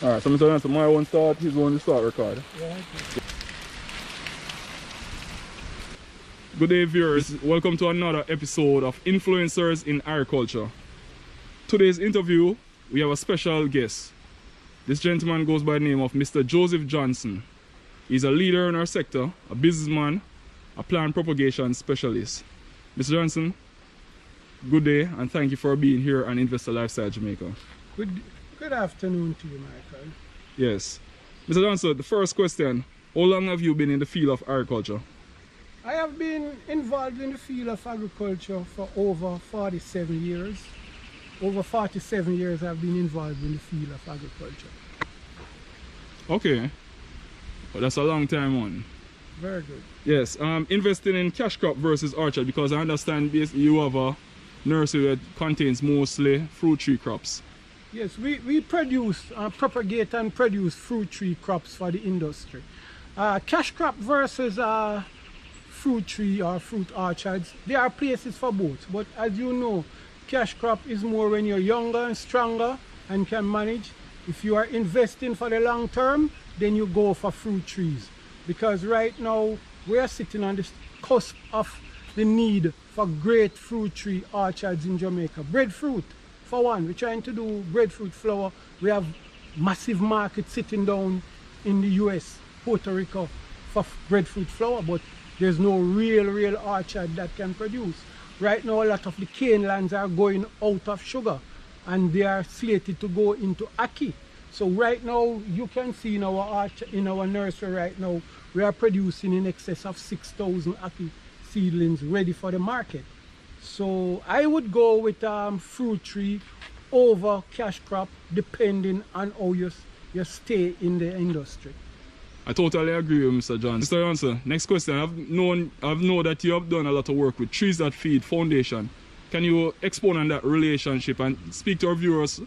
Alright, so Mr. Johnson, my one start, his one start record. Yeah, Good day viewers, welcome to another episode of Influencers in Agriculture. Today's interview, we have a special guest. This gentleman goes by the name of Mr. Joseph Johnson. He's a leader in our sector, a businessman, a plant propagation specialist. Mr. Johnson, good day and thank you for being here on Investor Lifestyle Jamaica. Good afternoon to you, Michael. Yes. Mr. Johnson, the first question, how long have you been in the field of agriculture? I have been involved in the field of agriculture for over 47 years. Over 47 years I've been involved in the field of agriculture. Okay. Well, that's a long time on. Very good. Yes, investing in cash crop versus orchard, because I understand you have a nursery that contains mostly fruit tree crops. Yes, we produce, propagate and produce fruit tree crops for the industry. Cash crop versus fruit tree or fruit orchards, there are places for both. But as you know, cash crop is more when you're younger and stronger and can manage. If you are investing for the long term, then you go for fruit trees. Because right now, we are sitting on the cusp of the need for great fruit tree orchards in Jamaica. Breadfruit, for one, we're trying to do breadfruit flower. We have massive market sitting down in the US, Puerto Rico, for breadfruit flower, but there's no real orchard that can produce. Right now, a lot of the cane lands are going out of sugar and they are slated to go into ackee. So right now, you can see in our nursery right now, we are producing in excess of 6,000 ackee seedlings ready for the market. So I would go with fruit tree over cash crop depending on how you stay in the industry. I totally agree with Mr. John. Mr. Johnson, next question. I've known that you have done a lot of work with Trees That Feed Foundation. Can you expound on that relationship and speak to our viewers?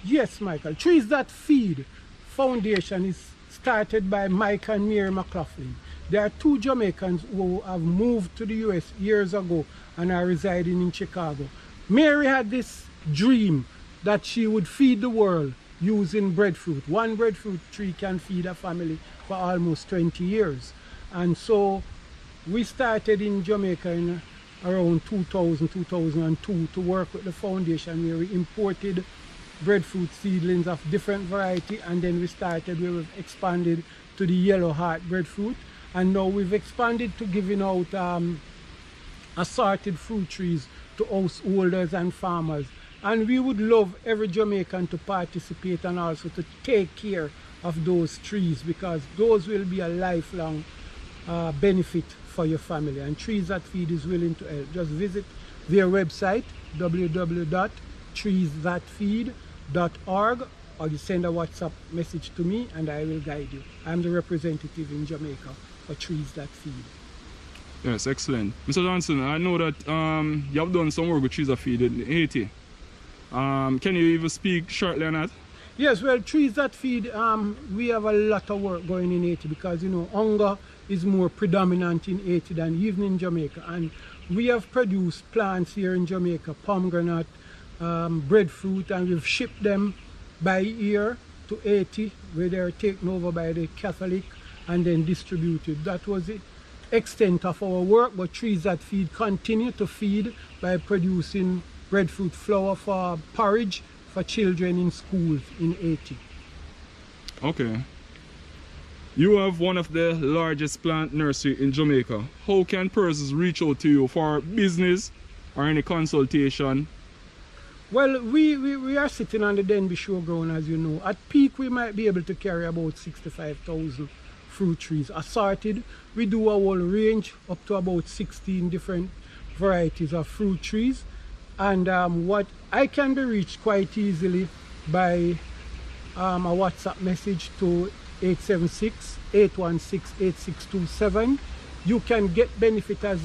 Yes, Michael. Trees That Feed Foundation is started by Mike and Mary McLaughlin. There are two Jamaicans who have moved to the US years ago and are residing in Chicago. Mary had this dream that she would feed the world using breadfruit. One breadfruit tree can feed a family for almost 20 years. And so we started in Jamaica in around 2002 to work with the foundation, where we imported breadfruit seedlings of different variety, and then we've expanded to the yellow heart breadfruit, and now we've expanded to giving out assorted fruit trees to householders and farmers. And we would love every Jamaican to participate and also to take care of those trees, because those will be a lifelong benefit for your family. And Trees That Feed is willing to help. Just visit their website, www.treesthatfeed.org, or you send a WhatsApp message to me and I will guide you. I'm the representative in Jamaica for Trees That Feed. Yes, excellent. Mr. Johnson, I know that you have done some work with Trees That Feed in Haiti. Can you even speak shortly on that? Yes, well, Trees That Feed, we have a lot of work going in Haiti, because, you know, hunger is more predominant in Haiti than even in Jamaica. And we have produced plants here in Jamaica, pomegranate, breadfruit, and we've shipped them by ear to Haiti, where they are taken over by the Catholic and then distributed. That was the extent of our work, but Trees That Feed continue to feed by producing breadfruit flour for porridge for children in schools in Haiti. Okay. You have one of the largest plant nursery in Jamaica. How can persons reach out to you for business or any consultation? Well, we are sitting on the Denby Showground, as you know. At peak, we might be able to carry about 65,000 fruit trees assorted. We do a whole range up to about 16 different varieties of fruit trees. And what I can be reached quite easily by a WhatsApp message to 876-816-8627. You can get benefit as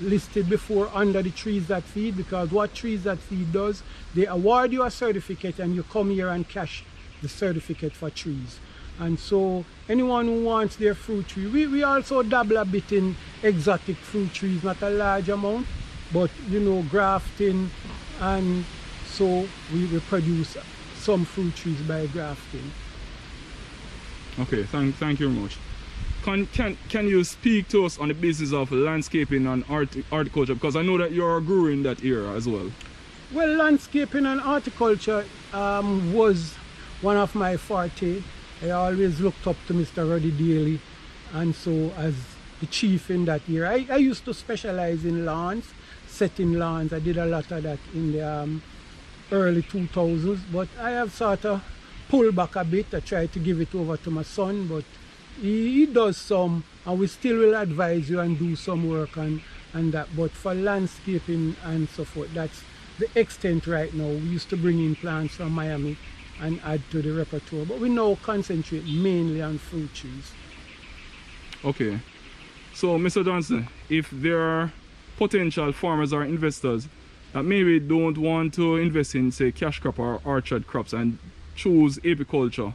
listed before under the Trees That Feed, because what Trees That Feed does, they award you a certificate and you come here and cash the certificate for trees. And so anyone who wants their fruit tree, we also dabble a bit in exotic fruit trees, not a large amount, but you know, grafting, and so we produce some fruit trees by grafting. Okay, thank you very much. Can you speak to us on the basis of landscaping and horticulture? Because I know that you're a grower in that area as well. Well, landscaping and horticulture was one of my forte. I always looked up to Mr. Ruddy Daly, and so as the chief in that area. I used to specialize in lawns, setting lawns. I did a lot of that in the early 2000s, but I have sort of pulled back a bit. I tried to give it over to my son, but he does some, and we still will advise you and do some work and that. But for landscaping and so forth, that's the extent right now. We used to bring in plants from Miami and add to the repertoire, but we now concentrate mainly on fruit trees. Okay, so Mr. Johnson, if there are potential farmers or investors that maybe don't want to invest in, say, cash crop or orchard crops and choose apiculture,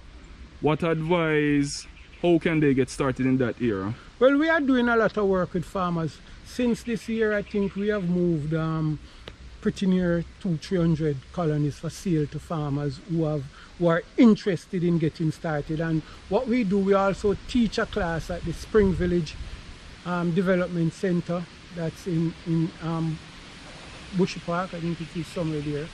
what advice, how can they get started in that area? Well, we are doing a lot of work with farmers. Since this year, I think we have moved pretty near 200-300 colonies for sale to farmers who are interested in getting started. And what we do, we also teach a class at the Spring Village Development Center that's in Bushy Park. I think it is somewhere there.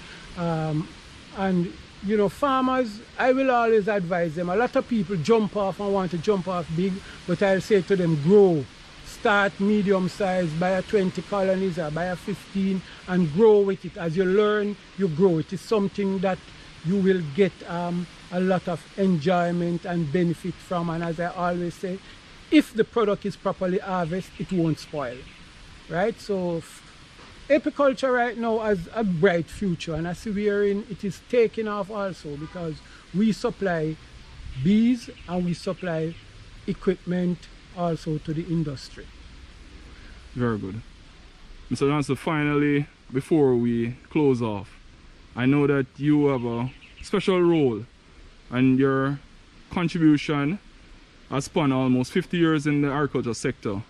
And you know, farmers, I will always advise them. A lot of people jump off and want to jump off big, but I'll say to them, grow. Start medium size, buy a 20 colonies or buy a 15 and grow with it. As you learn, you grow. It is something that you will get a lot of enjoyment and benefit from. And as I always say, if the product is properly harvested, it won't spoil, right? So apiculture right now has a bright future, and as we are in, it is taking off also because we supply bees and we supply equipment also to the industry. Very good. Mr. Johnson, finally, before we close off, I know that you have a special role, and your contribution has spanned almost 50 years in the agriculture sector.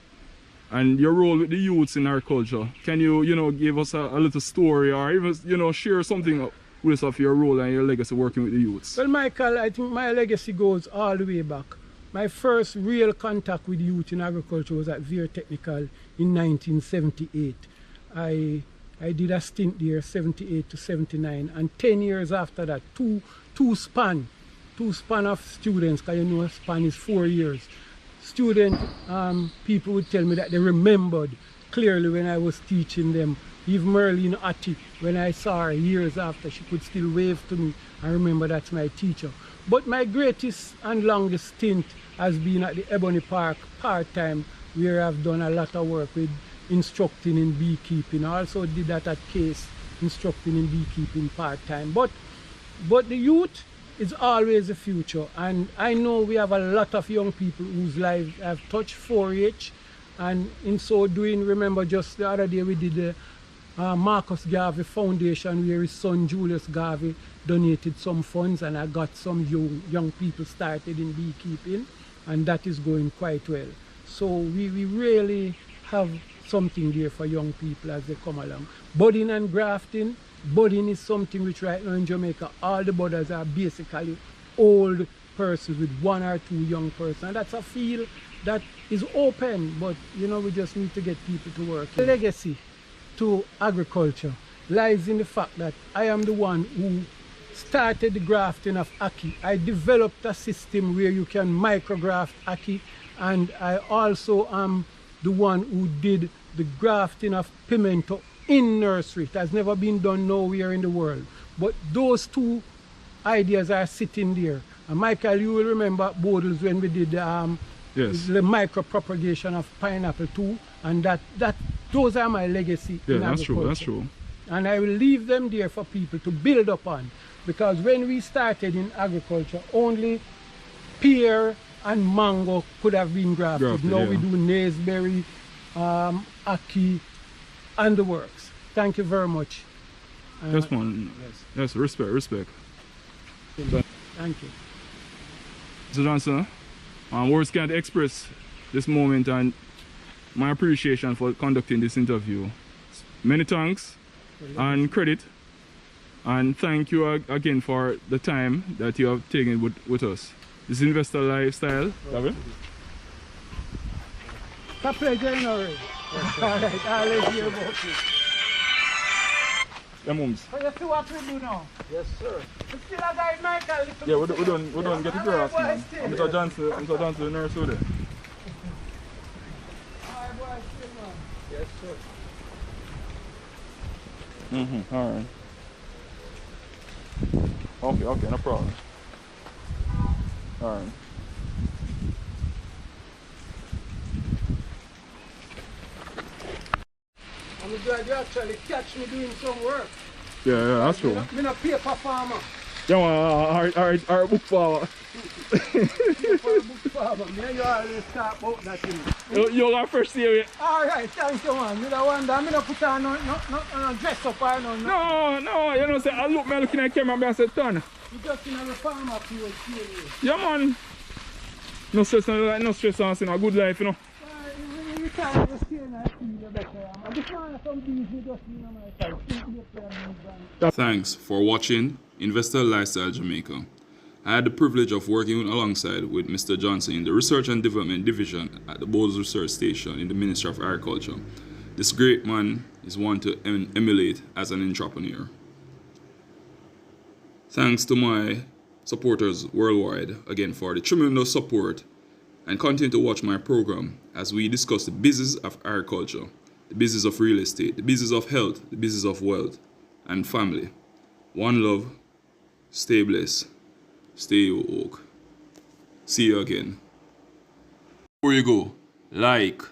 And your role with the youths in agriculture, can you, give us a little story, or even, share something with us of your role and your legacy working with the youths? Well, Michael, I think my legacy goes all the way back. My first real contact with youth in agriculture was at Veer Technical in 1978. I did a stint there, 78 to 79, and 10 years after that, two span of students, because a span is 4 years. Student people would tell me that they remembered clearly when I was teaching them. Even Merlin Atti, when I saw her years after, she could still wave to me. I remember that's my teacher. But my greatest and longest stint has been at the Ebony Park part-time, where I've done a lot of work with instructing in beekeeping. I also did that at Case, instructing in beekeeping part-time. But the youth is always the future, and I know we have a lot of young people whose lives have touched 4-H, and in so doing, remember just the other day we did the Marcus Garvey Foundation, where his son Julius Garvey donated some funds, and I got some young people started in beekeeping, and that is going quite well. So we really have something there for young people as they come along. Budding and grafting. Budding is something which right now in Jamaica, all the budders are basically old persons with 1 or 2 young persons. And that's a field that is open, but we just need to get people to work. The legacy to agriculture lies in the fact that I am the one who started the grafting of ackee. I developed a system where you can micrograft ackee, and I also am the one who did the grafting of pimento in nursery. It has never been done nowhere in the world. But those 2 ideas are sitting there. And Michael, you will remember at Bodles when we did yes, the micro propagation of pineapple too, and those are my legacy. Yeah, in that's agriculture. true. That's true. And I will leave them there for people to build upon, because when we started in agriculture, only pear and mango could have been grafted. Now we do naseberry, ackee, and the works. Thank you very much. Yes, man. Yes, respect. Thank you. Mr. Johnson, words can't express this moment and my appreciation for conducting this interview. Many thanks and credit And thank you again for the time that you have taken with us. This is Investor Lifestyle. David? It's a pleasure, you know. Alright, I'll let you about it. Yeah, mums. So you see what we do now? Yes, sir. We still a guy Michael. Yeah, we don't get the grass, man. I'm Mr. Johnson, the nurse over there. Alright, boy, still man. Yes, sir. Alright. Okay, no problem. Alright. I'm glad you actually catch me doing some work. Yeah, that's true. I'm a paper farmer. Yeah, our book farmer. Paper book farmer. Me you always talk about that, you know. You got first year. Alright, thank you, man. Me don't wonder. I'm not put on no dress up or no. No, you know, say, I look, me looking at camera and I said, "Ton." You just in a farmer field, Yeah, man. No stress, no stress, on a good life, you know. you can't just stay in that field better. I just want some bees, you just in my side. Thanks for watching Investor Lifestyle Jamaica. I had the privilege of working alongside with Mr. Johnson in the Research and Development Division at the Bowles Research Station in the Ministry of Agriculture. This great man is one to emulate as an entrepreneur. Thanks to my supporters worldwide again for the tremendous support, and continue to watch my program as we discuss the business of agriculture, the business of real estate, the business of health, the business of wealth and family. One love, stay blessed, stay woke. See you again. Before you go, like,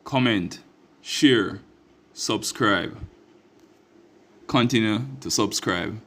comment, share, subscribe. Continue to subscribe.